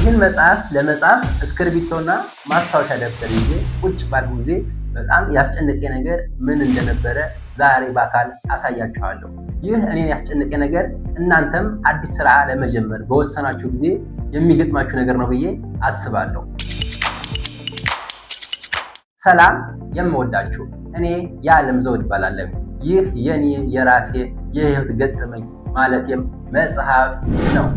ይህን መጽሐፍ ለመጻፍ እስክርቢቶና ማስታወሻ ደብተር ይዤ ቁጭ ባልኩ ጊዜ በጣም ያስጨነቀ ነገር ምን እንደነበረ ዛሬ በአካል አሳያችኋለሁ። ይህ እኔን ያስጨነቀ ነገር እናንተም አዲስ ስራ ለመጀመር በወሰናችሁ ጊዜ የሚገጥማችሁ ነገር ነው ብዬ አስባለሁ። ሰላም የምወዳችሁ፣ እኔ የዓለም ዘውድ እባላለሁ። ይህ የኔ የራሴ የህይወት ገጠመኝ ማለትም መጽሐፍ ነው።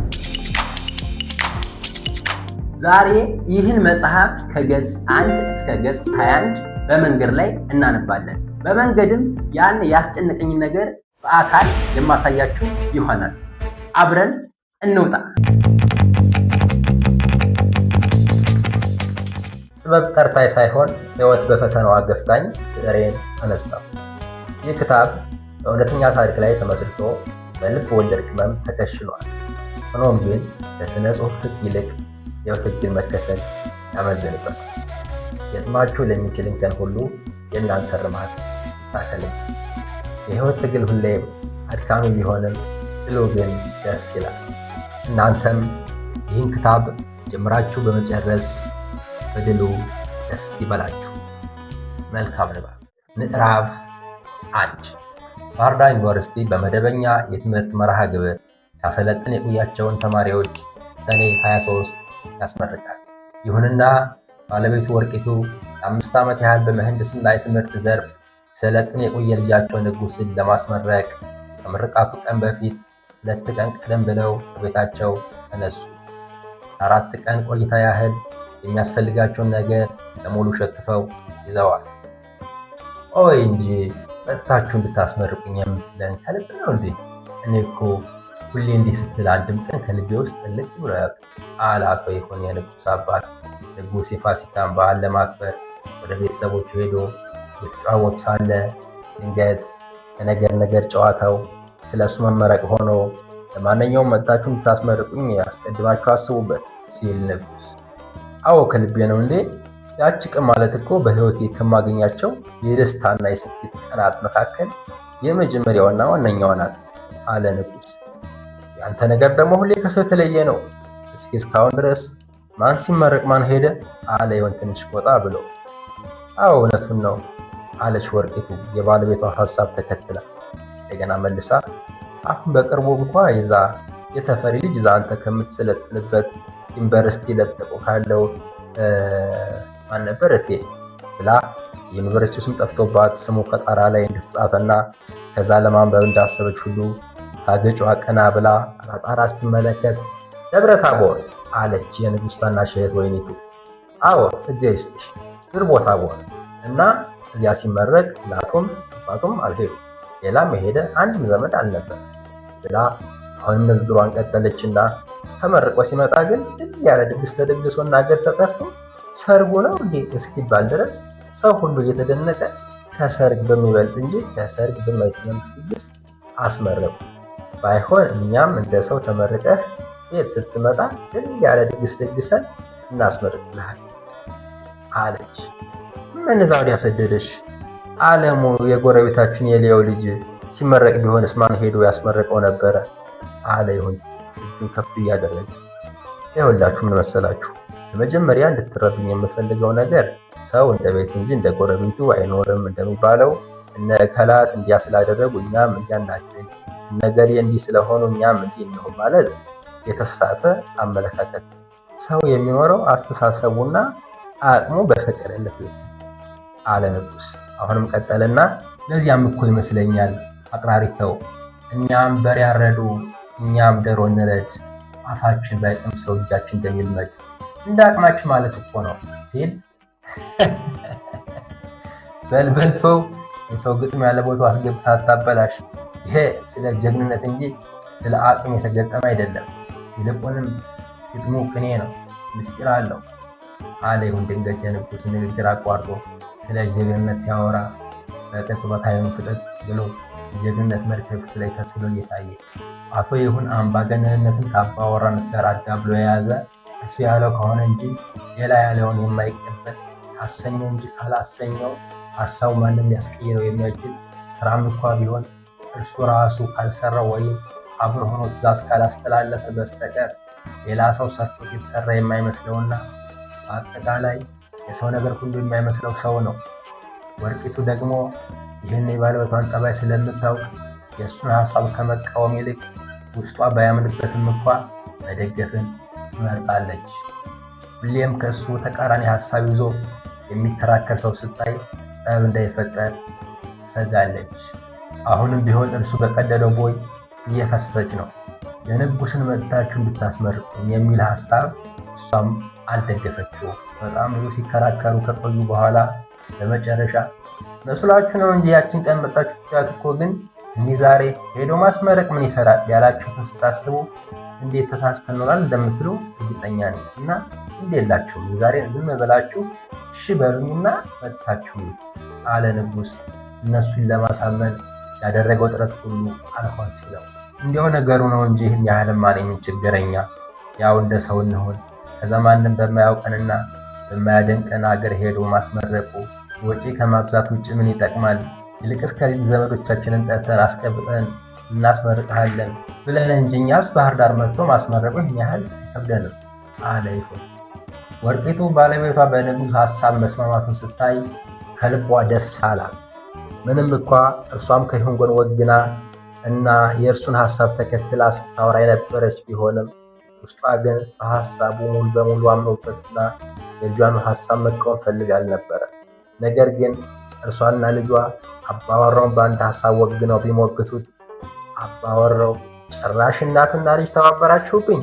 ዛሬ ይህን መጽሐፍ ከገጽ 1 እስከ ገጽ 21 በመንገድ ላይ እናነባለን። በመንገድም ያን ያስጨነቀኝን ነገር በአካል የማሳያችሁ ይሆናል። አብረን እንውጣ። ጥበብ ጠርታኝ ሳይሆን ህይወት በፈተናዋ ገፍታኝ ብዕሬን አነሳሁ። ይህ ክታብ በእውነተኛ ታሪክ ላይ ተመስርቶ በልብ ወለድ ቅመም ተከሽኗል። ሆኖም ግን ከስነ ጽሑፍ ህግ ይልቅ የህይወት ህግን መከተል ያመዘንበታል። ገጥማችሁ ለሚችል እንከን ሁሉ የእናንተ ርማት ይታከልም። የህይወት ትግል ሁሌም አድካሚ ቢሆንም ድሉ ግን ደስ ይላል። እናንተም ይህን ክታብ ጀምራችሁ በመጨረስ በድሉ ደስ ይበላችሁ። መልካም ንባብ። ምዕራፍ 1 ባህር ዳር ዩኒቨርሲቲ በመደበኛ የትምህርት መርሃ ግብር ሲያሰለጥን የቆያቸውን ተማሪዎች ሰኔ 23 ያስመርቃል። ይሁንና ባለቤቱ ወርቂቱ ለ5 ዓመት ያህል በምህንድስና የትምህርት ዘርፍ ሲሰለጥን የቆየ ልጃቸው ንጉስን ለማስመረቅ ከምርቃቱ ቀን በፊት 2 ቀን ቀደም ብለው ከቤታቸው ተነሱ። 4 ቀን ቆይታ ያህል የሚያስፈልጋቸውን ነገር በሙሉ ሸክፈው ይዘዋል። ኦይ እንጂ መጥታችሁ እንድታስመርቁኝ የምትለን ከልብ ነው እንዴ? እኔ እኮ ሁሌ እንዲህ ስትል አንድም ቀን ከልቤ ውስጥ ጥልቅ ብሎ ያውቅ አለ አቶ ይሁን የንጉስ አባት። ንጉስ የፋሲካን በዓል ለማክበር ወደ ቤተሰቦቹ ሄዶ የተጫወቱ ሳለ ድንገት ነገር ጨዋታው ስለ እሱ መመረቅ ሆኖ ለማንኛውም መጥታችሁ እንድታስመርቁኝ አስቀድማችሁ አስቡበት ሲል ንጉስ። አዎ ከልቤ ነው እንዴ? ያቺ ቀን ማለት እኮ በህይወቴ ከማገኛቸው የደስታና የስኬት ቀናት መካከል የመጀመሪያውና ዋነኛዋ ናት አለ ንጉስ። ያንተ ነገር ደግሞ ሁሌ ከሰው የተለየ ነው። እስኪ እስካሁን ድረስ ማን ሲመረቅ ማን ሄደ? አለ ይሁን ትንሽ ቆጣ ብሎ። አዎ እውነቱን ነው አለች ወርቂቱ የባለቤቷን ሐሳብ ተከትላ። እንደገና መልሳ አሁን በቅርቡ እንኳ ይዛ የተፈሪ ልጅ ይዛ አንተ ከምትሰለጥንበት ዩኒቨርሲቲ ለጥቆ ካለው ማን ነበር እቴ ብላ የዩኒቨርሲቲው ስም ጠፍቶባት ስሙ ከጣራ ላይ እንደተጻፈና ከዛ ለማንበብ እንዳሰበች ሁሉ ታገጯ ቀና ብላ ጣራ ስትመለከት ደብረ ታቦር አለች የንጉሥ ታናሽ እህት ወይኒቱ። አዎ እግዚአብሔር ይስጥሽ ድርቦ ታቦር እና እዚያ ሲመረቅ እናቱም አባቱም አልሄዱ፣ ሌላም የሄደ አንድም ዘመድ አልነበር ብላ አሁንም ንግግሯን ቀጠለችና ተመርቆ ሲመጣ ግን ያለ ድግስ ተደግሶና ሀገር ተጠርቶ ሰርጉ ነው እንዴ እስኪባል ድረስ ሰው ሁሉ እየተደነቀ ከሰርግ በሚበልጥ እንጂ ከሰርግ በማይተናነስ ድግስ አስመረቁ። ባይሆን እኛም እንደ ሰው ተመርቀህ ቤት ስትመጣ ያለ ድግስ ደግሰን እናስመርቅልሃል አለች። ምን ዛሬ ያሰደደሽ? አለሙ የጎረቤታችን የሊያው ልጅ ሲመረቅ ቢሆንስ ማን ሄዶ ያስመረቀው ነበረ አለ ይሁን እጁን ከፍ እያደረገ። ይኸውላችሁ ምን መሰላችሁ፣ በመጀመሪያ እንድትረዱኝ የምፈልገው ነገር ሰው እንደ ቤቱ እንጂ እንደ ጎረቤቱ አይኖርም እንደሚባለው እነ ከላት እንዲያ ስላደረጉ እኛም እንዲያናድርግ ነገሌ እንዲህ ስለሆኑ እኛም እንዲህ እንሆን ማለት የተሳሳተ አመለካከት። ሰው የሚኖረው አስተሳሰቡና አቅሙ በፈቀደለት ልክ አለ ንጉስ። አሁንም ቀጠልና ለዚያም እኮ ይመስለኛል አጥራሪተው እኛም በሬ ያረዱ እኛም ዶሮ እንረድ አፋችን ባይቀም ሰው እጃችን እንደሚልመድ እንደ አቅማችሁ ማለት እኮ ነው ሲል በልበልተው የሰው ግጥም ያለ ቦታው አስገብታ አታበላሽ። ይሄ ስለ ጀግንነት እንጂ ስለ አቅም የተገጠመ አይደለም። ይልቁንም ግጥሙ ቅኔ ነው፣ ምስጢር አለው አለ ይሁን ድንገት የንጉሥ ንግግር አቋርጦ ስለ ጀግንነት ሲያወራ በቅጽበት ዓይኑ ፍጥጥ ብሎ የጀግንነት መልክ ፊቱ ላይ ተስሎ እየታየ አቶ ይሁን አምባገነንነትን ከአባወራነት ጋር አዳብሎ የያዘ እሱ ያለው ከሆነ እንጂ ሌላ ያለውን የማይቀበል ካሰኘው እንጂ ካላሰኘው ሀሳቡ ማንም ሊያስቀይረው የማይችል ስራም እንኳ ቢሆን እርሱ ራሱ ካልሰራው ወይም አብሮ ሆኖ ትእዛዝ ካላስተላለፈ በስተቀር ሌላ ሰው ሰርቶት የተሰራ የማይመስለውና በአጠቃላይ የሰው ነገር ሁሉ የማይመስለው ሰው ነው። ወርቂቱ ደግሞ ይህን የባለቤቷን ጠባይ ስለምታውቅ የእሱን ሐሳብ ከመቃወም ይልቅ ውስጧ ባያምንበትም እንኳ መደገፍን ትመርጣለች። ሁሌም ከእሱ ተቃራኒ ሐሳብ ይዞ የሚከራከር ሰው ስታይ ጸብ እንዳይፈጠር ትሰጋለች። አሁንም ቢሆን እርሱ በቀደደው ቦይ እየፈሰሰች ነው። የንጉሥን መጥታችሁ እንድታስመርቁኝ የሚል ሐሳብ እሷም አልደገፈችው። በጣም ብዙ ሲከራከሩ ከቆዩ በኋላ በመጨረሻ መስሏችሁ ነው እንጂ ያችን ቀን መጣችሁ ትያት እኮ ግን እንዲህ ዛሬ ሄዶ ማስመረቅ ምን ይሰራል ያላችሁትን ስታስቡ እንዴት ተሳስተን ኖራል እንደምትሉ እርግጠኛ ነኝ። እና እንዴላችሁም ዛሬን ዝም ብላችሁ እሺ በሉኝና መጥታችሁ አለ ንጉሥ። እነሱን ለማሳመን ያደረገው ጥረት ሁሉ አልሆን ሲለው እንዲያው ነገሩ ነው እንጂ ይህን ያህልማ እኔ ምን ችግረኛ፣ ያው እንደ ሰው እንሆን። ከዛ ማንም በማያውቀንና በማያደንቀን አገር ሄዶ ማስመረቁ ወጪ ከማብዛት ውጭ ምን ይጠቅማል? ይልቅስ ከዚህ ዘመዶቻችንን ጠርተን አስቀብጠን እናስመርቅሃለን ብለን እንጂ እኛስ ባህር ዳር መጥቶ ማስመረቁ ይህን ያህል አይከብደንም አለ ይሁን። ወርቂቱ ባለቤቷ በንጉሥ ሐሳብ መስማማቱን ስታይ ከልቧ ደስ አላት። ምንም እንኳ እርሷም ከይሁን ጎን ወግና እና የእርሱን ሐሳብ ተከትላ ስታወራ የነበረች ቢሆንም ውስጧ ግን በሐሳቡ ሙሉ በሙሉ አምኖበትና የልጇን ሐሳብ መቃወም ፈልጋ አልነበረ። ነገር ግን እርሷና ልጇ አባወራውን በአንድ ሐሳብ ወግነው ቢሞግቱት አባወራው ጭራሽ እናትና ልጅ ተባበራችሁብኝ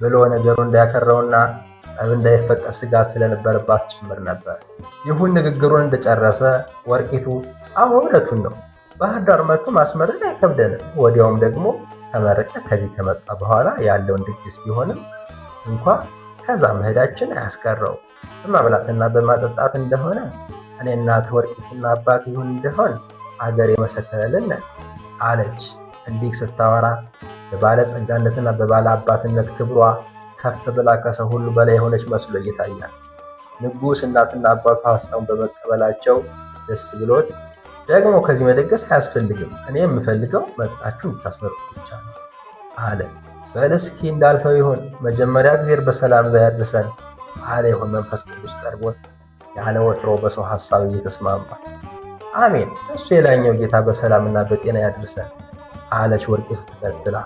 ብሎ ነገሩን እንዳያከረውና ጸብ እንዳይፈጠር ስጋት ስለነበረባት ጭምር ነበር። ይሁን ንግግሩን እንደጨረሰ ወርቂቱ አዎ እውነቱን ነው፣ ባህር ዳር መጥቶ ማስመረቅ አይከብደንም። ወዲያውም ደግሞ ተመረቀ ከዚህ ከመጣ በኋላ ያለውን ድግስ ቢሆንም እንኳ ከዛ መሄዳችን አያስቀረው። በማብላትና በማጠጣት እንደሆነ እኔ እናት ወርቂቱና አባት ይሁን እንደሆን አገር የመሰከረልን አለች። እንዲህ ስታወራ በባለጸጋነትና በባለ አባትነት ክብሯ ከፍ ብላ ከሰው ሁሉ በላይ የሆነች መስሎ እየታያል። ንጉሥ እናትና አባቱ ሐሳቡን በመቀበላቸው ደስ ብሎት ደግሞ ከዚህ መደገስ አያስፈልግም፣ እኔ የምፈልገው መጣችሁ እንድታስመርቁ ብቻ ነው አለ። በል እስኪ እንዳልፈው ይሁን፣ መጀመሪያ እግዚአብሔር በሰላም እዛ ያድርሰን አለ። ይሁን መንፈስ ቅዱስ ቀርቦት ያለ ወትሮ በሰው ሐሳብ እየተስማማ አሜን፣ እሱ የላይኛው ጌታ በሰላምና በጤና ያድርሰን አለች። ወርቂቱ ተከትላ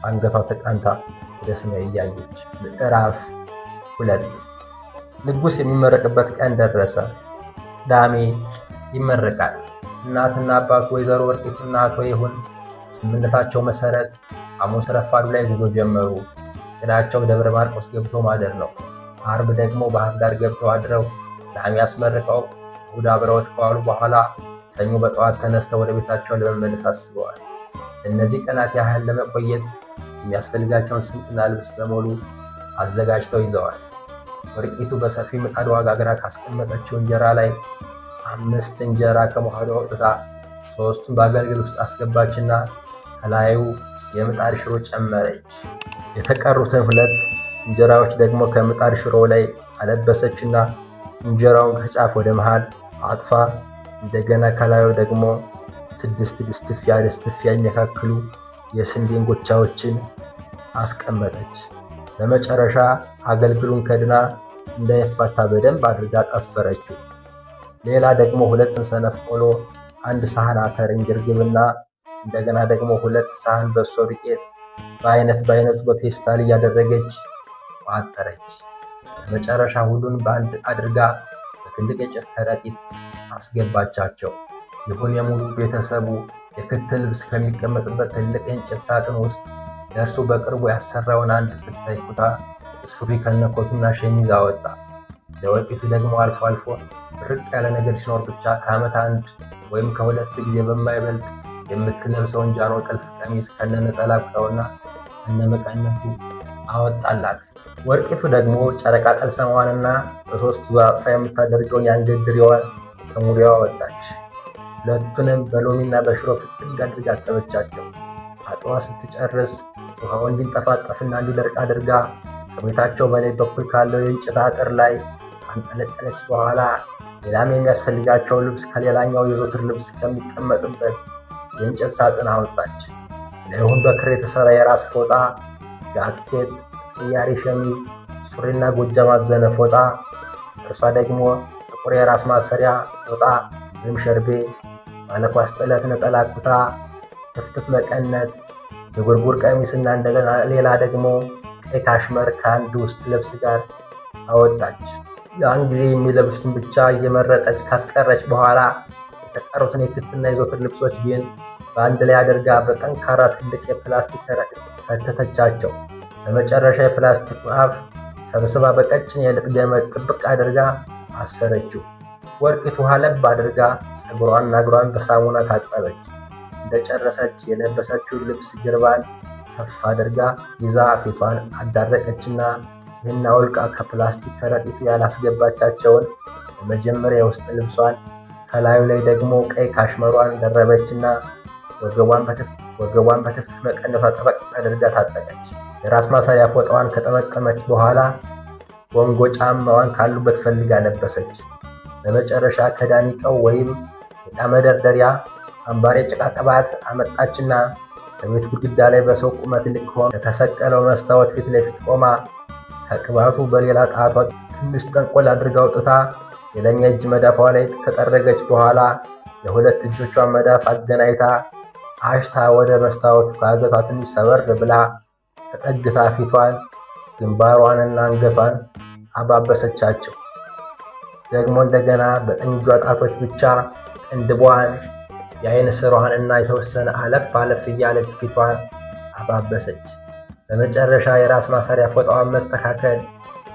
አንገቷ ተቃንታ ወደ ሰማይ እያየች። ምዕራፍ 2 ንጉሥ የሚመረቅበት ቀን ደረሰ። ቅዳሜ ይመረቃል። እናትና አባቱ ወይዘሮ ወርቂቱና አቶ ይሁን ስምምነታቸው መሰረት ሐሙስ ረፋዱ ላይ ጉዞ ጀመሩ። ዕቅዳቸው ደብረ ማርቆስ ገብቶ ማደር ነው። አርብ ደግሞ ባህር ዳር ገብተው አድረው ቅዳሜ አስመርቀው እሑድ አብረውት ከዋሉ በኋላ ሰኞ በጠዋት ተነስተው ወደ ቤታቸው ለመመለስ አስበዋል። እነዚህ ቀናት ያህል ለመቆየት የሚያስፈልጋቸውን ስንቅና ልብስ በሙሉ አዘጋጅተው ይዘዋል። ወርቂቱ በሰፊ ምጣድ ጋግራ ካስቀመጠችው እንጀራ ላይ 5 እንጀራ ከመሃሉ አውጥታ 3ቱን በአገልግል ውስጥ አስገባችና ከላዩ የምጣድ ሽሮ ጨመረች። የተቀሩትን 2 እንጀራዎች ደግሞ ከምጣድ ሽሮ ላይ አለበሰችና እንጀራውን ከጫፍ ወደ መሃል አጥፋ እንደገና ከላዩ ደግሞ 6 ድስትፊያ የሚያካክሉ የስንዴ እንጎቻዎችን አስቀመጠች። በመጨረሻ አገልግሉን ከድና እንዳይፋታ በደንብ አድርጋ ጠፈረችው። ሌላ ደግሞ 2 ሰነፍ ቆሎ፣ 1 ሳህን አተር እንግርግብና እንደገና ደግሞ 2 ሳህን በሶ ዱቄት በአይነቱ በፔስታል እያደረገች ቋጠረች። በመጨረሻ ሁሉን በአንድ አድርጋ በትልቅ የጨርቅ ከረጢት አስገባቻቸው። ይሁን የሙሉ ቤተሰቡ የክት ልብስ ከሚቀመጥበት ትልቅ የእንጨት ሳጥን ውስጥ ለእርሱ በቅርቡ ያሰራውን 1 ፍታይ ኩታ ሱሪ ከነኮቱና ሸሚዝ አወጣ። ለወርቂቱ ደግሞ አልፎ አልፎ ብርቅ ያለ ነገር ሲኖር ብቻ ከዓመት 1 ወይም ከ2 ጊዜ በማይበልጥ የምትለብሰውን ጃኖ ጥልፍ ቀሚስ ከነነጠላ ኩታውና ከነመቀነቱ አወጣላት። ወርቂቱ ደግሞ ጨረቃ ጠልሰማዋንና በ3 ዙር አጥፋ የምታደርገውን የአንገት ድሪዋን ከሙሪያዋ ወጣች። ሁለቱንም በሎሚና በሽሮ ፍትግ አድርጋ አጠበቻቸው። አጥባ ስትጨርስ ውሃው እንዲንጠፋጠፍና እንዲደርቅ አድርጋ ከቤታቸው በላይ በኩል ካለው የእንጨት አጥር ላይ አንጠለጠለች። በኋላ ሌላም የሚያስፈልጋቸው ልብስ ከሌላኛው የዘወትር ልብስ ከሚቀመጥበት የእንጨት ሳጥን አወጣች። ለይሁን በክር የተሰራ የራስ ፎጣ፣ ጃኬት፣ ቅያሪ ሸሚዝ፣ ሱሪና ጎጃም አዘነ ፎጣ፣ እርሷ ደግሞ ጥቁር የራስ ማሰሪያ ፎጣ ወይም ሸርቤ፣ ባለኳስ ጥለት ነጠላ ኩታ፣ ትፍትፍ መቀነት፣ ዝጉርጉር ቀሚስና እንደገና ሌላ ደግሞ ቀይ ካሽመር ከአንድ ውስጥ ልብስ ጋር አወጣች። ያን ጊዜ የሚለብሱትን ብቻ እየመረጠች ካስቀረች በኋላ የተቀሩትን የክትና የዘወትር ልብሶች ግን በአንድ ላይ አድርጋ በጠንካራ ትልቅ የፕላስቲክ ከረጢት ከተተቻቸው። በመጨረሻ የፕላስቲክ አፍ ሰብስባ በቀጭን የልጥ ገመድ ጥብቅ አድርጋ አሰረችው። ወርቂቱ ውሃ ለብ አድርጋ ፀጉሯንና እግሯን በሳሙና ታጠበች። እንደጨረሰች የለበሰችውን ልብስ ግርባን ከፍ አድርጋ ይዛ ፊቷን አዳረቀችና ይህን አውልቃ ከፕላስቲክ ከረጢቱ ያላስገባቻቸውን በመጀመሪያ የውስጥ ልብሷን ከላዩ ላይ ደግሞ ቀይ ካሽመሯን ደረበችና ወገቧን በትፍትፍ መቀነቷ ጠበቅ አድርጋ ታጠቀች። የራስ ማሰሪያ ፎጣዋን ከጠመጠመች በኋላ ቦንጎ ጫማዋን ካሉበት ፈልጋ ለበሰች። በመጨረሻ ከዳኒቀው ወይም ዕቃ መደርደሪያ አምባር የጭቃ ቅባት አመጣችና ከቤት ግድግዳ ላይ በሰው ቁመት ልክ ሆኖ ከተሰቀለው መስታወት ፊት ለፊት ቆማ ከቅባቱ በሌላ ጣቷ ትንሽ ጠንቆል አድርጋ አውጥታ የላይኛ እጅ መዳፏ ላይ ከጠረገች በኋላ የሁለት እጆቿን መዳፍ አገናኝታ አሽታ ወደ መስታወቱ ከአገቷ ትንሽ ሰበር ብላ ተጠግታ ፊቷን፣ ግንባሯንና አንገቷን አባበሰቻቸው። ደግሞ እንደገና በቀኝ እጇ ጣቶች ብቻ ቅንድቧን፣ የአይን ስሯን እና የተወሰነ አለፍ አለፍ እያለች ፊቷን አባበሰች። በመጨረሻ የራስ ማሰሪያ ፎጣዋን መስተካከል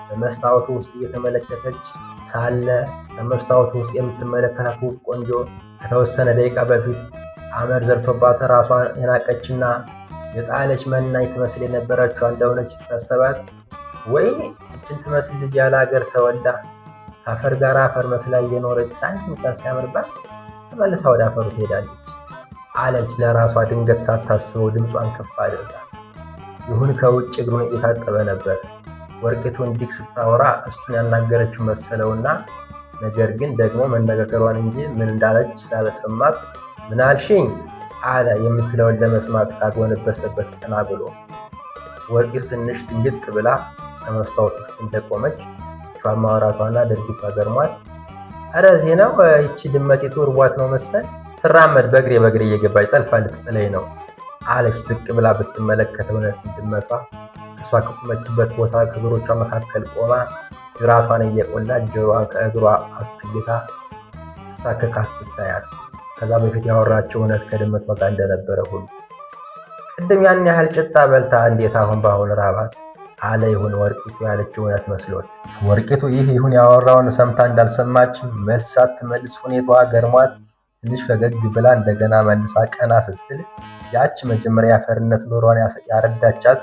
በመስታወቱ ውስጥ እየተመለከተች ሳለ በመስታወቱ ውስጥ የምትመለከታት ውብ ቆንጆ ከተወሰነ ደቂቃ በፊት አመድ ዘርቶባት ራሷን የናቀችና የጣለች መናኝ ትመስል የነበረችው እንደሆነች ሲታሰባት፣ ወይኔ እችን ትመስል ልጅ ያለ ሀገር ተወልዳ ከአፈር ጋር አፈር መስላ እየኖረች አንድ እንኳን ሲያምርባት ተመልሳ ወደ አፈሩ ትሄዳለች አለች ለራሷ ድንገት ሳታስበው ድምጿን ከፍ አድርጋ። ይሁን ከውጭ እግሩን እየታጠበ ነበር። ወርቂቱ እንዲህ ስታወራ እሱን ያናገረችው መሰለውና ነገር ግን ደግሞ መነጋገሯን እንጂ ምን እንዳለች ስላልሰማት ምን አልሽኝ አለ የምትለውን ለመስማት ካጎነበሰበት ቀና ብሎ። ወርቂቱ ትንሽ ድንግጥ ብላ ከመስታወቱ ፊት እንደቆመች ቿን ማውራቷና ድርጊቷ ገርሟት፣ ኧረ እዚህ ነው ይቺ ድመቴቱ እርቧት ነው መሰል ስራመድ በእግሬ እየገባች ጠልፋ ልትጥለኝ ነው አለች ዝቅ ብላ ብትመለከት እውነት ድመቷ እሷ ከቆመችበት ቦታ ከእግሮቿ መካከል ቆማ ጅራቷን እየቆላች ጆሮዋን ከእግሯ አስጠግታ ስትታከካት ብታያት ከዛ በፊት ያወራችው እውነት ከድመቷ ጋር እንደነበረ ሁሉ ቅድም ያን ያህል ጭጣ በልታ እንዴት አሁን በአሁን ራባት አለ። ይሁን ወርቂቱ ያለችው እውነት መስሎት። ወርቂቱ ይህ ይሁን ያወራውን ሰምታ እንዳልሰማች መልስ ሳትመልስ ሁኔታዋ ገርሟት ትንሽ ፈገግ ብላ እንደገና መልሳ ቀና ስትል ያች መጀመሪያ የአፈርነት ኑሯን ያረዳቻት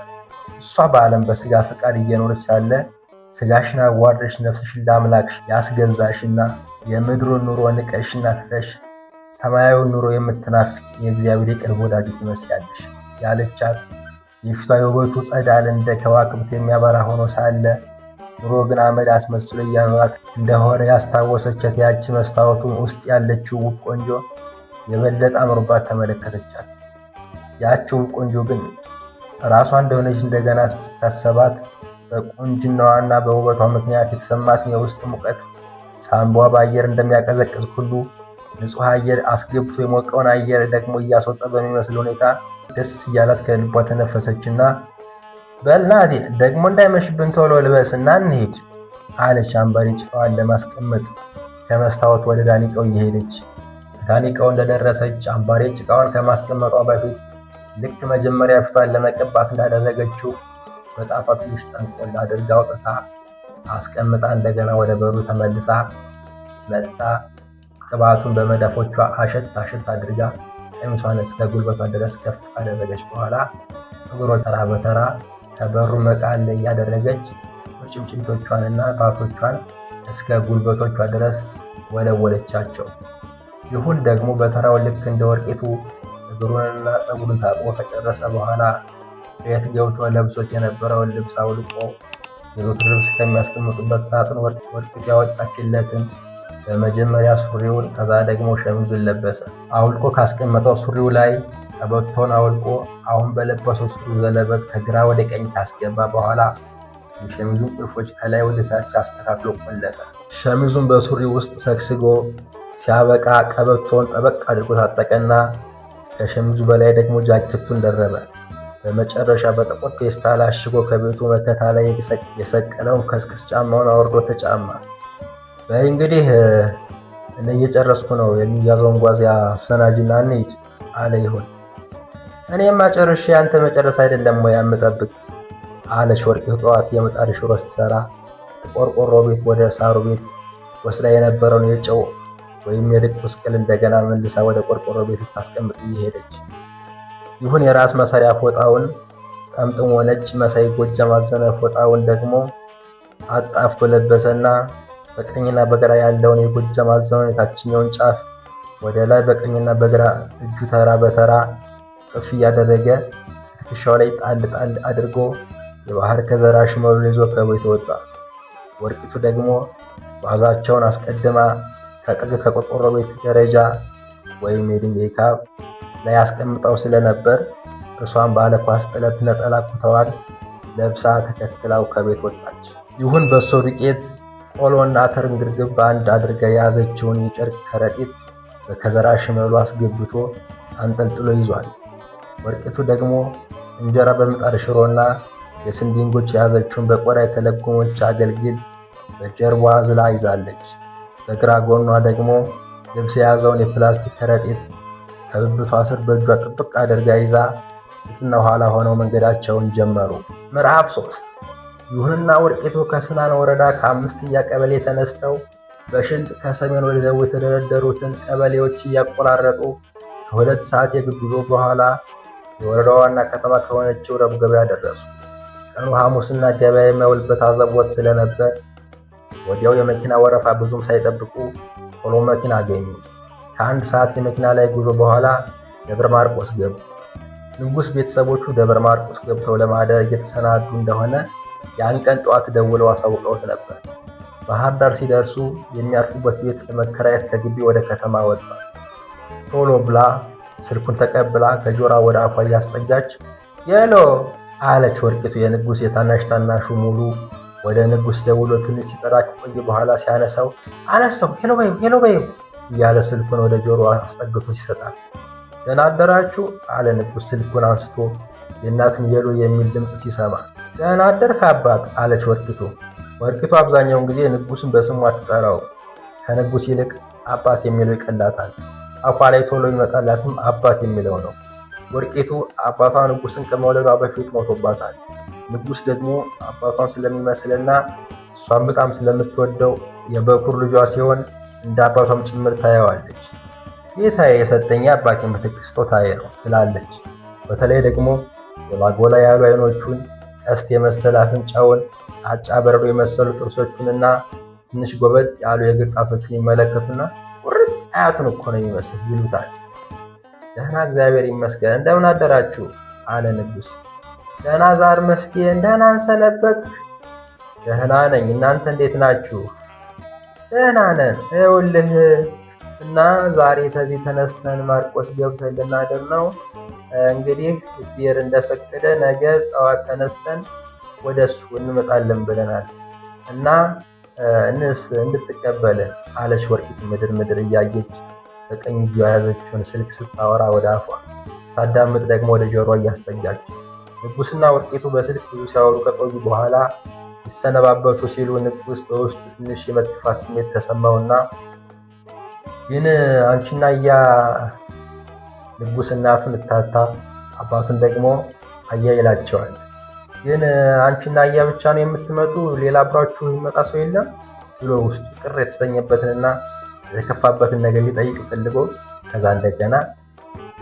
እሷ በዓለም በስጋ ፈቃድ እየኖረች ሳለ ስጋሽን አዋርደሽ ነፍስሽን ለአምላክሽ ያስገዛሽና የምድሩን ኑሮ ንቀሽና ትተሽ ሰማያዊ ኑሮ የምትናፍቅ የእግዚአብሔር የቅርብ ወዳጁ ትመስያለሽ ያለቻት የፊቷ የውበቱ ጸዳል እንደ ከዋክብት የሚያበራ ሆኖ ሳለ ኑሮ ግን አመድ አስመስሎ እያኖራት እንደሆነ ያስታወሰቻት ያቺ መስታወቱን ውስጥ ያለችው ውብ ቆንጆ የበለጠ አምሮባት ተመለከተቻት። ያቺ ውብ ቆንጆ ግን ራሷ እንደሆነች እንደገና ስታሰባት በቁንጅናዋና በውበቷ ምክንያት የተሰማትን የውስጥ ሙቀት ሳንቧ በአየር እንደሚያቀዘቅዝ ሁሉ ንጹሕ አየር አስገብቶ የሞቀውን አየር ደግሞ እያስወጣ በሚመስል ሁኔታ ደስ እያላት ከልቧ ተነፈሰችና በልናቴ ደግሞ እንዳይመሽብን ቶሎ ልበስና እንሄድ አለች። አምባሪ ጭቃዋን ለማስቀመጥ ከመስታወት ወደ ዳኒቀው እየሄደች ዳኒቀው እንደደረሰች አምባሪ ጭቃዋን ከማስቀመጧ በፊት ልክ መጀመሪያ ፊቷን ለመቀባት እንዳደረገችው በጣቷ ትንሽ ጠንቆል አድርጋ አውጥታ አስቀምጣ እንደገና ወደ በሩ ተመልሳ መጣ። ቅባቱን በመዳፎቿ አሸት አድርጋ ቀሚሷን እስከ ጉልበቷ ድረስ ከፍ ካደረገች በኋላ እግሮቿ ተራ በተራ ከበሩ መቃል ላይ ያደረገች ጭምጭምቶቿንና ባቶቿን እስከ ጉልበቶቿ ድረስ ወለወለቻቸው። ይሁን ደግሞ በተራው ልክ እንደ ወርቂቱ እግሩንና ፀጉሩን ታጥቦ ከጨረሰ በኋላ ቤት ገብቶ ለብሶት የነበረውን ልብስ አውልቆ የዘወትር ልብስ ከሚያስቀምጡበት ሳጥን ወርቂቱ ያወጣችለትን በመጀመሪያ ሱሪውን ከዛ ደግሞ ሸሚዙን ለበሰ። አውልቆ ካስቀመጠው ሱሪው ላይ ቀበቶን አውልቆ አሁን በለበሰው ሱሪ ዘለበት ከግራ ወደ ቀኝ ካስገባ በኋላ የሸሚዙን ቁልፎች ከላይ ወደ ታች አስተካክሎ ቆለፈ። ሸሚዙን በሱሪ ውስጥ ሰግስጎ ሲያበቃ ቀበቶውን ጠበቅ አድርጎ ታጠቀና ከሸሚዙ በላይ ደግሞ ጃኬቱን ደረበ። በመጨረሻ በጥቁር ፌስታል አሽጎ ከቤቱ መከታ ላይ የሰቀለውን ከስክስ ጫማውን አውርዶ ተጫማ። በይ እንግዲህ እኔ እየጨረስኩ ነው፣ የሚያዘውን ጓዝ አሰናጅና እንሂድ አለ ይሁን። እኔማ ጨርሼ አንተ መጨረስ አይደለም ወይ የምጠብቅ አለች ወርቂቱ ጠዋት የምጣድ ሽሮ ስትሰራ ቆርቆሮ ቤት ወደ ሳሩ ቤት ወስዳ የነበረውን የጨው ወይም የድቁስ ቅል እንደገና መልሳ ወደ ቆርቆሮ ቤት ልታስቀምጥ እየሄደች። ይሁን የራስ መሰሪያ ፎጣውን ጠምጥሞ ነጭ መሳይ ጎጃም አዘነ ፎጣውን ደግሞ አጣፍቶ ለበሰና በቀኝና በግራ ያለውን የጎጃም አዘነውን የታችኛውን ጫፍ ወደ ላይ በቀኝና በግራ እጁ ተራ በተራ ጥፍ እያደረገ ትከሻው ላይ ጣል ጣል አድርጎ የባህር ከዘራ ሽመሉን ይዞ ከቤት ወጣ። ወርቂቱ ደግሞ ጓዛቸውን አስቀድማ ከጥግ ከቆርቆሮ ቤት ደረጃ ወይም የድንጋይ ካብ ላይ አስቀምጠው ስለነበር እርሷን ባለ ኳስ ጥለት ነጠላ ኩታዋን ለብሳ ተከትላው ከቤት ወጣች። ይሁን በሶ ዱቄት ቆሎና ተርንግርግብ በአንድ አድርጋ የያዘችውን የጨርቅ ከረጢት በከዘራ ሽመሉ አስገብቶ አንጠልጥሎ ይዟል። ወርቂቱ ደግሞ እንጀራ በምጣድ ሽሮና የስንዴ እንጎች የያዘችውን በቆዳ የተለጎመች አገልግል በጀርባዋ አዝላ ይዛለች። በግራ ጎኗ ደግሞ ልብስ የያዘውን የፕላስቲክ ከረጢት ከብብቷ ስር በእጇ ጥብቅ አድርጋ ይዛ ፊትና ኋላ ሆነው መንገዳቸውን ጀመሩ። ምዕራፍ 3 ይሁንና ወርቂቱ ከስናን ወረዳ ከአምስተኛ ቀበሌ ተነስተው በሽንጥ ከሰሜን ወደ ደቡብ የተደረደሩትን ቀበሌዎች እያቆራረጡ ከ2 ሰዓት የእግር ጉዞ በኋላ የወረዳው ዋና ከተማ ከሆነችው ረቡዕ ገበያ ደረሱ። ቀኑ ሐሙስና ገበያ የማይውልበት አዘቦት ስለነበር ወዲያው የመኪና ወረፋ ብዙም ሳይጠብቁ ቶሎ መኪና አገኙ። ከ1 ሰዓት የመኪና ላይ ጉዞ በኋላ ደብረ ማርቆስ ገቡ። ንጉሥ ቤተሰቦቹ ደብረ ማርቆስ ገብተው ለማደር እየተሰናዱ እንደሆነ ያን ቀን ጠዋት ደውለው አሳውቀውት ነበር። ባህር ዳር ሲደርሱ የሚያርፉበት ቤት ለመከራየት ከግቢ ወደ ከተማ ወጣ። ቶሎ ብላ ስልኩን ተቀብላ ከጆራ ወደ አፏ እያስጠጋች የሎ አለች ወርቂቱ። የንጉሥ የታናሹ ሙሉ ወደ ንጉሥ ደውሎ ትንሽ ሲጠራ ከቆየ በኋላ ሲያነሳው አነሳው ሄሎ በዩ እያለ ስልኩን ወደ ጆሮ አስጠግቶ ይሰጣል። ደህና አደራችሁ አለ ንጉሥ ስልኩን አንስቶ የእናቱን የሎ የሚል ድምፅ ሲሰማ። ደህና አደርክ አባት አለች ወርቂቱ። ወርቂቱ አብዛኛውን ጊዜ ንጉሥን በስሙ አትጠራው። ከንጉሥ ይልቅ አባት የሚለው ይቀላታል። አፏ ላይ ቶሎ ይመጣላትም አባት የሚለው ነው። ወርቂቱ አባቷ ንጉሥን ከመውለዷ በፊት ሞቶባታል። ንጉሥ ደግሞ አባቷን ስለሚመስልና እሷን በጣም ስለምትወደው የበኩር ልጇ ሲሆን እንደ አባቷም ጭምር ታየዋለች። ጌታዬ የሰጠኝ አባቴ ምትክ ስጦታዬ ነው ትላለች። በተለይ ደግሞ ጎላጎላ ያሉ አይኖቹን፣ ቀስት የመሰለ አፍንጫውን፣ አጫ በረዶ የመሰሉ ጥርሶቹንና ትንሽ ጎበጥ ያሉ የእግር ጣቶቹን ይመለከቱና ቁርጥ አያቱን እኮ ነው የሚመስል ይሉታል። ደህና እግዚአብሔር ይመስገን፣ እንደምን አደራችሁ አለ ንጉሥ። ደህና ዛር መስጌን፣ ደህና ሰነበትህ? ደህና ነኝ፣ እናንተ እንዴት ናችሁ? ደህና ነን። ይኸውልህ እና ዛሬ ከዚህ ተነስተን ማርቆስ ገብተን ልናድር ነው። እንግዲህ እግዚአብሔር እንደፈቀደ ነገ ጠዋት ተነስተን ወደ እሱ እንመጣለን ብለናል እና እንድትቀበልን አለች ወርቂቱ ምድር ምድር እያየች በቀኝ እጇ የያዘችውን ስልክ ስታወራ ወደ አፏ ስታዳምጥ ደግሞ ወደ ጆሮ እያስጠጋች። ንጉሥና ወርቂቱ በስልክ ብዙ ሲያወሩ ከቆዩ በኋላ ይሰነባበቱ ሲሉ ንጉሥ በውስጡ ትንሽ የመጥፋት ስሜት ተሰማውና ግን አንቺና ንጉሥ እናቱን እታታ አባቱን ደግሞ አያ ይላቸዋል። ግን አንቺና ብቻ ነው የምትመጡ? ሌላ አብራችሁ ይመጣ ሰው የለም ብሎ ውስጡ ቅር የተሰኘበትንና የተከፋበትን ነገር ሊጠይቅ ፈልጎ ከዛ እንደገና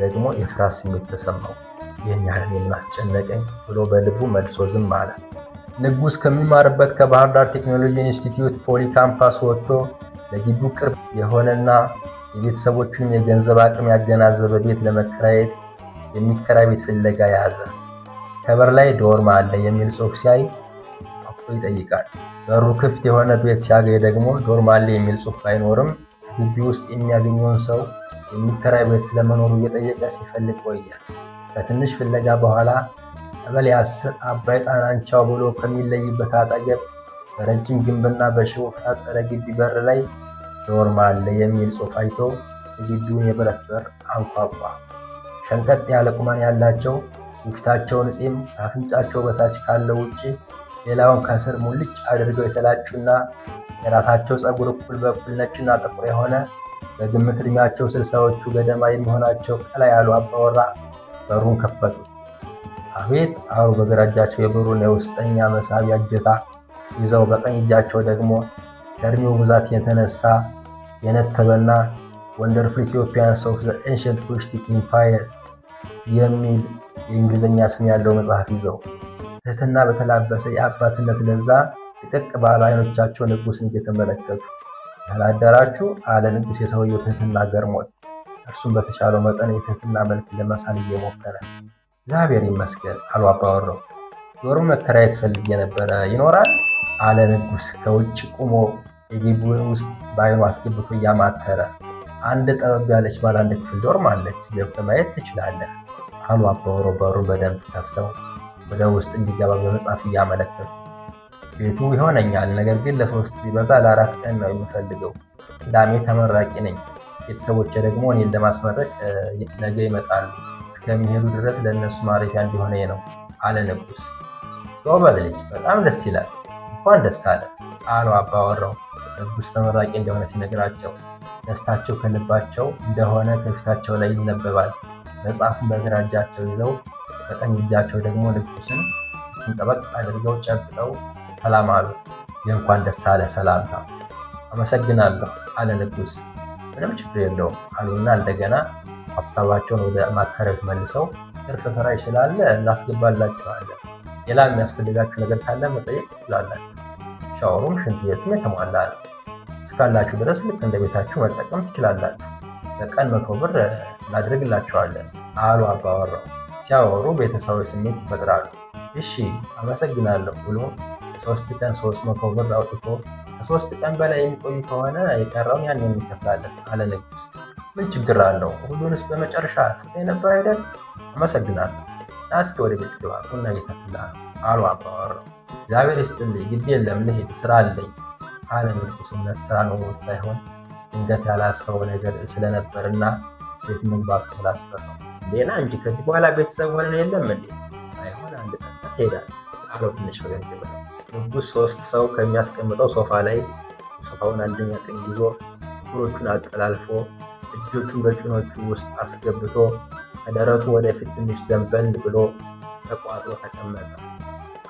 ደግሞ የፍርሃት ስሜት ተሰማው። ይህን ያህል የምን አስጨነቀኝ ብሎ በልቡ መልሶ ዝም አለ። ንጉሥ ከሚማርበት ከባህር ዳር ቴክኖሎጂ ኢንስቲትዩት ፖሊ ካምፓስ ወጥቶ ለግቢው ቅርብ የሆነና የቤተሰቦቹን የገንዘብ አቅም ያገናዘበ ቤት ለመከራየት የሚከራይ ቤት ፍለጋ ያዘ። ከበር ላይ ዶርም አለ የሚል ጽሑፍ ሲያይ አጥቶ ይጠይቃል። በሩ ክፍት የሆነ ቤት ሲያገኝ ደግሞ ዶርም አለ የሚል ጽሑፍ ባይኖርም ግቢ ውስጥ የሚያገኘውን ሰው የሚከራይ ቤት ስለመኖሩ እየጠየቀ ሲፈልግ ቆየ። ከትንሽ ፍለጋ በኋላ ቀበሌ 10 አባይ ጣናንቻው ብሎ ከሚለይበት አጠገብ በረጅም ግንብና በሽቦ ከታጠረ ግቢ በር ላይ ዶርም አለ የሚል ጽሑፍ አይቶ የግቢውን የብረት በር አንኳኳ። ሸንቀጥ ያለ ቁመና ያላቸው የፊታቸውን ፂም ከአፍንጫቸው በታች ካለው ውጪ ሌላውን ከስር ሙልጭ አድርገው የተላጩና የራሳቸው ፀጉር እኩል በኩል ነጭና ጥቁር የሆነ በግምት ዕድሜያቸው 60ዎቹ ገደማ የሚሆናቸው ቀላ ያሉ አባወራ በሩን ከፈቱት። አቤት አሉ። በግራ እጃቸው የበሩን የውስጠኛ መሳቢያ እጀታ ይዘው በቀኝ እጃቸው ደግሞ ከእድሜው ብዛት የተነሳ የነተበና ወንደርፉል ኢትዮጵያንስ ኦፍ ዘ ኤንሸንት ኩሽቲክ ኢምፓየር የሚል የእንግሊዝኛ ስም ያለው መጽሐፍ ይዘው ትህትና በተላበሰ የአባትነት ለዛ ድቅቅ ባሉ አይኖቻቸው ንጉሥን እየተመለከቱ ያላደራችሁ አለ ንጉሥ። የሰውየው ትህትና ገርሞት እርሱም በተቻለው መጠን የትህትና መልክ ለመሳል እየሞከረ እግዚአብሔር ይመስገን አሉ አባወራው። ዶርም መከራየት ፈልጌ የነበረ ይኖራል አለ ንጉሥ ከውጭ ቁሞ የግቢውን ውስጥ በአይኑ አስገብቶ እያማተረ። አንድ ጠበብ ያለች ባለ አንድ ክፍል ዶርም አለች፣ ገብተህ ማየት ትችላለህ አሉ አባወራው በሩን በደንብ ከፍተው ወደ ውስጥ እንዲገባ በመጽሐፍ እያመለከቱ። ቤቱ ይሆነኛል፣ ነገር ግን ለ3 ቢበዛ ለ4 ቀን ነው የምፈልገው። ቅዳሜ ተመራቂ ነኝ። ቤተሰቦቼ ደግሞ እኔን ለማስመረቅ ነገ ይመጣሉ። እስከሚሄዱ ድረስ ለእነሱ ማረፊያ እንዲሆነ ነው አለ ንጉሥ። ጎበዝ ልጅ፣ በጣም ደስ ይላል፣ እንኳን ደስ አለ አሉ አባወራው። ንጉሥ ተመራቂ እንደሆነ ሲነግራቸው ደስታቸው ከልባቸው እንደሆነ ከፊታቸው ላይ ይነበባል። መጽሐፉን በግራ እጃቸው ይዘው በቀኝ እጃቸው ደግሞ ንጉሥን ጠበቅ አድርገው ጨብጠው ሰላም አሉት። የእንኳን ደስ አለ ሰላምታ። አመሰግናለሁ አለ ንጉሥ። ምንም ችግር የለውም አሉና እንደገና ሀሳባቸውን ወደ ማከራየት መልሰው ትርፍ ፍራሽ ስላለ እናስገባላችኋለን። ሌላ የሚያስፈልጋችሁ ነገር ካለ መጠየቅ ትችላላችሁ። ሻወሩም ሽንት ቤቱም የተሟላ ነው። እስካላችሁ ድረስ ልክ እንደ ቤታችሁ መጠቀም ትችላላችሁ። በቀን 100 ብር እናደርግላችኋለን አሉ አባወራው። ሲያወሩ ቤተሰባዊ ስሜት ይፈጥራሉ። እሺ አመሰግናለሁ ብሎ 3 ቀን 300 ብር አውጥቶ ከ3 ቀን በላይ የሚቆዩ ከሆነ የቀረውን ያን እንከፍላለን አለ ንጉሥ። ምን ችግር አለው? ሁሉንስ በመጨረሻ ትሰጠኝ ነበር አይደል? አመሰግናለሁ። ና እስኪ ወደ ቤት ግባ፣ ቡና እየተፈላ ነው አሉ አባወራው። እግዚአብሔር ይስጥልኝ፣ ግድ የለም ልሂድ፣ ስራ አለኝ አለ ንጉሥ። እውነት ስራ ኖሮት ሳይሆን ድንገት ያላሰበው ነገር ስለነበርና ቤት መግባቱ ስላስፈራው። ሌላ እንጂ ከዚህ በኋላ ቤተሰብ ሆነን የለም እንዴ? አይሆን አንድ ቀን ትሄዳለህ አለው ትንሽ ፈገግ ብለው። ንጉሥ 3 ሰው ከሚያስቀምጠው ሶፋ ላይ ሶፋውን አንደኛ ጥግ ይዞ እግሮቹን አቀላልፎ እጆቹን በጭኖቹ ውስጥ አስገብቶ ከደረቱ ወደፊት ትንሽ ዘንበል ብሎ ተቋጥሮ ተቀመጠ።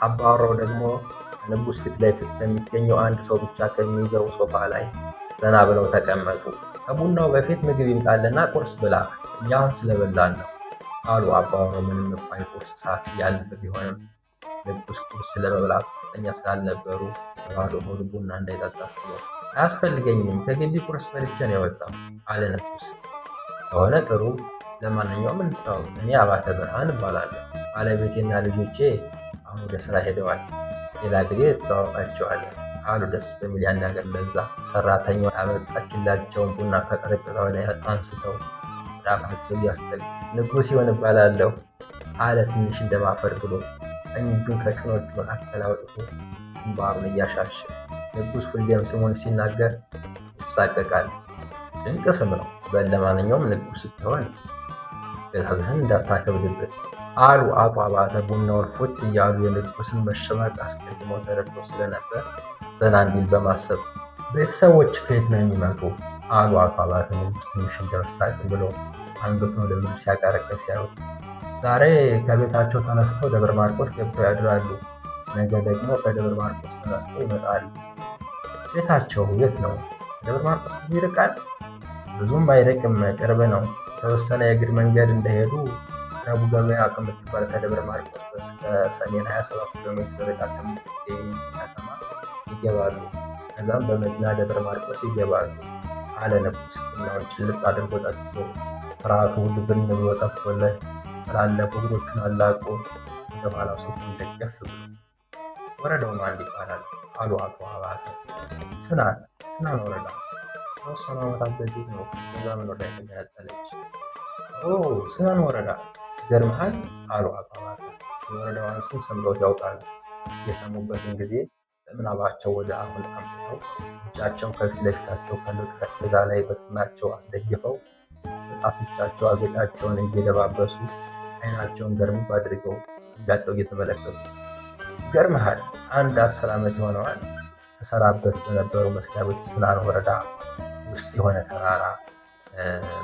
አባወራው ደግሞ ከንጉሥ ፊት ለፊት ከሚገኘው አንድ ሰው ብቻ ከሚይዘው ሶፋ ላይ ዘና ብለው ተቀመጡ። ከቡናው በፊት ምግብ ይምጣልና ቁርስ ብላ፣ እኛ አሁን ስለበላን ነው አሉ አባወራው። ምንም እንኳን የቁርስ ሰዓት ያለፈ ቢሆንም ንጉሥ ቁርስ ስለመብላቱ እርግጠኛ ስላልነበሩ ባዶ ሆድ ቡና እንዳይጠጣ አስበው አያስፈልገኝም፣ ከግቢ ቁርስ በልቼ ነው የወጣው አለ ንጉሥ። ከሆነ ጥሩ፣ ለማንኛውም እንታወቅ፣ እኔ አባተ ብርሃን እባላለሁ። ባለቤቴና ልጆቼ አሁን ወደ ስራ ሄደዋል። ሌላ ጊዜ ትተዋወቃቸዋለን አሉ ደስ በሚል ያናገር ለዛ። ሰራተኛዋ ያመጣችላቸውን ቡና ከጠረጴዛው ላይ አንስተው ዳፋቸው እያስጠጉ ንጉሥ ይሆን እባላለሁ አለ ትንሽ እንደማፈር ብሎ ቀኝ እጁን ከጭኖቹ መካከል አውጥቶ ግንባሩን እያሻሸ። ንጉሥ ሁሌም ስሙን ሲናገር ይሳቀቃል። ድንቅ ስም ነው። በል ለማንኛውም ንጉሥ ስትሆን ትዕዛዝህን እንዳታከብድበት አሉ አቶ አባተ ቡናውን ፉት እያሉ የንጉሥን መሸማቅ አስቀድመው ተረድተው ስለነበር ዘና እንዲል በማሰብ። ቤተሰቦች ከየት ነው የሚመጡ አሉ አቶ አባተ። ንጉሥ ትንሽ እንደመሳቅ ብሎ አንገቱን ወደ ምድር ሲያቀረቅር ሲያዩት ዛሬ ከቤታቸው ተነስተው ደብረ ማርቆስ ገብተው ያድራሉ። ነገ ደግሞ ከደብረ ማርቆስ ተነስተው ይመጣሉ። ቤታቸው የት ነው? ደብረ ማርቆስ ብዙ ይርቃል? ብዙም አይርቅም፣ ቅርብ ነው። የተወሰነ የእግር መንገድ እንደሄዱ ረቡዕ ገበያ ከምትባል ከደብረ ማርቆስ በስከ ሰሜን 27 ኪሎ ሜትር ርቃ ከምትገኝ ከተማ ይገባሉ። ከዛም በመኪና ደብረ ማርቆስ ይገባሉ አለ ንጉሥ። ቡናውን ጭልጥ አድርጎ ጠጥቶ ፍርሃቱ ሁሉ ብን ብሎ ጠፍቶለት ተላለፉ። እግሮቹን አላቆ ወደ ኋላ ሶፉን ደገፍ ብሎ ወረዳው ማን ይባላል አሉ አቶ አባተ። ስናን ወረዳ ከወሰኑ ዓመታት በፊት ነው ጎዛመን ወረዳ የተገነጠለች። ስናን ወረዳ ይገርምሃል አሉ አቶ አባተ። የወረዳዋን ስም ሰምተውት ያውቃሉ? የሰሙበትን ጊዜ በምናባቸው ወደ አሁን አምጥተው እጃቸውን ከፊት ለፊታቸው ካለው ጠረጴዛ ላይ በቅናቸው አስደግፈው በጣቶቻቸው አገጫቸውን እየደባበሱ አይናቸውን ገርም አድርገው ጋጠው እየተመለከቱ ይገርምሃል 10 ዓመት የሆነዋል ተሰራበት በነበረው መስሪያ ቤት ስናን ወረዳ ውስጥ የሆነ ተራራ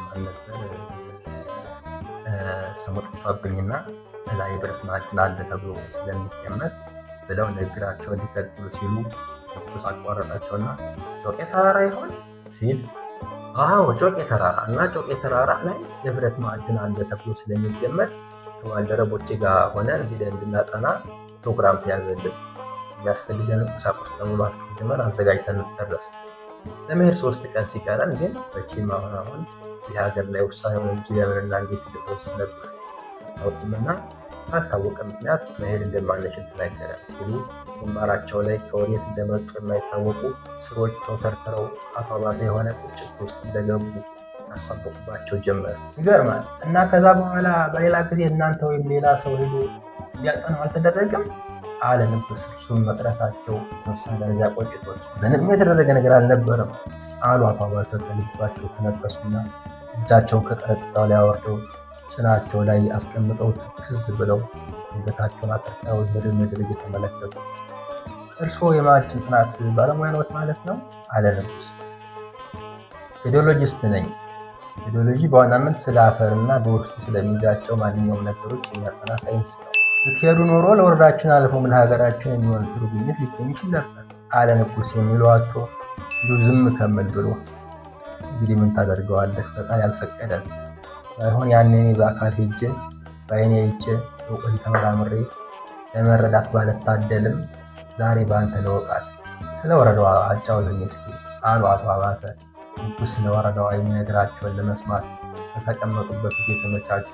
ማን ነበር ስሙ ጠፋብኝና እዛ የብረት ማዕድን አለ ተብሎ ስለሚገመት ብለው ንግግራቸውን እንዲቀጥሉ ሲሉ ንጉስ አቋረጣቸውና ጮቄ ተራራ ይሆን ሲል አዎ ጮቄ ተራራ እና ጮቄ ተራራ ላይ የብረት ማዕድን አለ ተብሎ ስለሚገመት ከባልደረቦቼ ጋር ሆነን ሄደን እንድናጠና ፕሮግራም ተያዘልን። የሚያስፈልገን ቁሳቁስ በሙሉ አስቀድመን አዘጋጅተን ጨረስ። ለመሄድ 3 ቀን ሲቀረን ግን መቼም አሁን እዚህ ሀገር ላይ ውሳኔውን እንጂ ለምንና እንዴት እንደተወሰነብህ አታውቅምና ባልታወቀ ምክንያት መሄድ እንደማንችል ተነገረን ሲሉ ግንባራቸው ላይ ከወዴት እንደመጡ የማይታወቁ ስሮች ተውተርትረው አቶ አባተ የሆነ ቁጭት ውስጥ እንደገቡ ያሳበቁባቸው ጀመር። ይገርማል። እና ከዛ በኋላ በሌላ ጊዜ እናንተ ወይም ሌላ ሰው ሄዶ እንዲያጠናው አልተደረገም አለ ንጉስ። እርሱም መቅረታቸው ተወሰነ ደረጃ ቆጭቶት ምንም የተደረገ ነገር አልነበረም አሉ አቶ አባተ። ከልባቸው ተነፈሱና እጃቸውን ከጠረጴዛው ላይ አወርደው ጭናቸው ላይ አስቀምጠው ትክዝ ብለው አንገታቸውን አቀርቅረው ምድር እየተመለከቱ እርስዎ የማዕድን ጥናት ባለሙያ ነዎት ማለት ነው አለ ንጉስ። ጂኦሎጂስት ነኝ። ጂኦሎጂ በዋናነት ስለ አፈር እና በውስጡ ስለሚይዛቸው ማንኛውም ነገሮች የሚያጠና ሳይንስ ነው። ብትሄዱ ኖሮ ለወረዳችን አልፎም ለሀገራችን የሚሆን ጥሩ ግኝት ሊገኝ ይችል ነበር አለ ንጉስ። የሚለው አቶ ዝም ከመል ብሎ እንግዲህ ምን ታደርገዋለህ፣ ፈጣሪ አልፈቀደም። ባይሆን ያኔ እኔ በአካል ሄጄ በአይኔ አይቼ እውቀት ተመራምሬ ለመረዳት ባልታደልም ዛሬ በአንተ ለወቃት ስለ ወረዳዋ አጫውተኝ እስኪ አሉ አቶ አባተ። ንጉስ ስለ ወረዳዋ የሚነግራቸውን ለመስማት በተቀመጡበት እየተመቻቹ